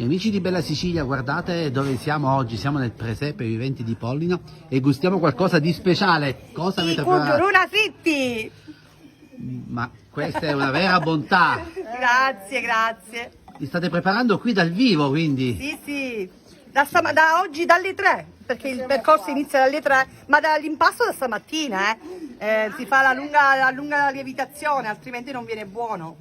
E amici di Bella Sicilia, guardate dove siamo oggi, siamo nel Presepe Viventi di Pollino e gustiamo qualcosa di speciale. Cosa avete preparato? Cuguruna fritti! Ma questa è una vera bontà. Grazie, grazie. Li state preparando qui dal vivo, quindi? Sì, sì, da oggi dalle 3, perché il percorso inizia dalle 3, ma dall'impasto da stamattina, si fa la lunga lievitazione, altrimenti non viene buono.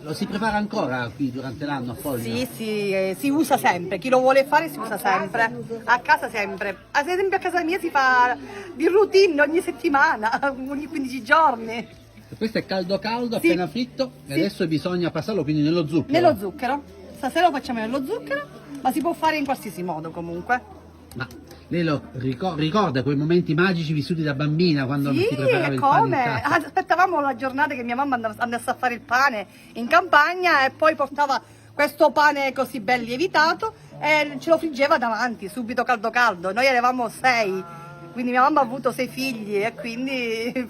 Lo si prepara ancora qui durante l'anno a Pollino? Sì, sì, si usa sempre, chi lo vuole fare si usa sempre, a casa sempre. Ad esempio a casa mia si fa di routine ogni settimana, ogni 15 giorni. E questo è caldo caldo, Sì. appena fritto, e Sì. adesso bisogna passarlo quindi nello zucchero. Nello zucchero, stasera lo facciamo nello zucchero, ma si può fare in qualsiasi modo comunque. Ma lei lo ricorda quei momenti magici vissuti da bambina quando Sì, si preparava e il pane in come? casa? Aspettavamo la giornata che mia mamma andasse a fare il pane in campagna e poi portava questo pane così ben lievitato e ce lo friggeva davanti, subito caldo caldo. Noi eravamo 6, quindi mia mamma ha avuto 6 figli e quindi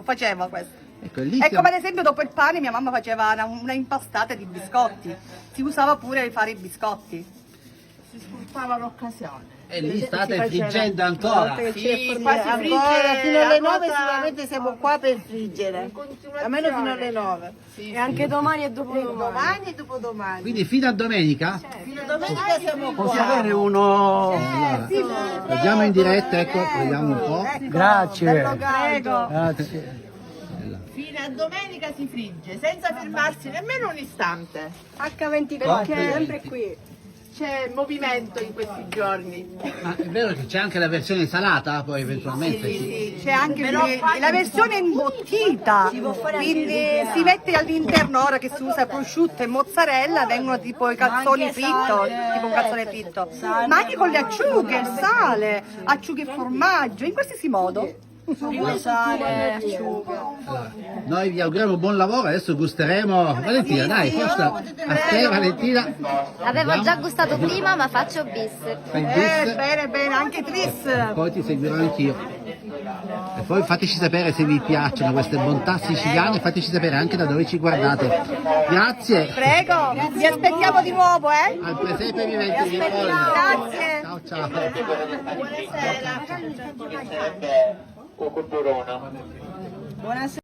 faceva questo. Ecco, lì E stiamo- come ad esempio dopo il pane mia mamma faceva una impastata di biscotti, si usava pure fare i biscotti. Si sfruttava l'occasione. E lì state friggendo ancora? Sì, quasi ancora frigge, fino alle 9 volta- sicuramente siamo qua per friggere. Almeno fino alle 9. E anche domani e dopodomani. Domani e dopodomani. Quindi fino a domenica? Fino a domenica siamo Posso qua. avere uno? Allora, vediamo in diretta, ecco, vediamo un po'. Grazie. Prego. Grazie. Fino a domenica si frigge, senza fermarsi nemmeno un istante. H24 Perché? sempre qui. C'è movimento in questi giorni. Ma è vero che c'è anche la versione salata, poi eventualmente? Sì, c'è anche Però la versione imbottita, quindi si mette all'interno, ora che si usa prosciutto e mozzarella, vengono tipo i calzoni fritto, tipo un calzone fritto, ma anche con le acciughe, il sale, acciughe e formaggio, in qualsiasi modo. Sale, acciughe. Allora, noi vi auguriamo buon lavoro, adesso gusteremo. Valentina, dai, forza. A te Valentina. Avevo già gustato prima, ma faccio bis. Fai il bis, Bene, bene, anche Tris. poi ti seguirò anch'io. E poi fateci sapere se vi piacciono queste bontà siciliane, fateci sapere anche da dove ci guardate. Grazie. Prego, vi aspettiamo di nuovo, eh? Al Presepe Viventi di Pollino. Grazie. Ciao ciao. Buonasera. Cucuruna. Buonasera.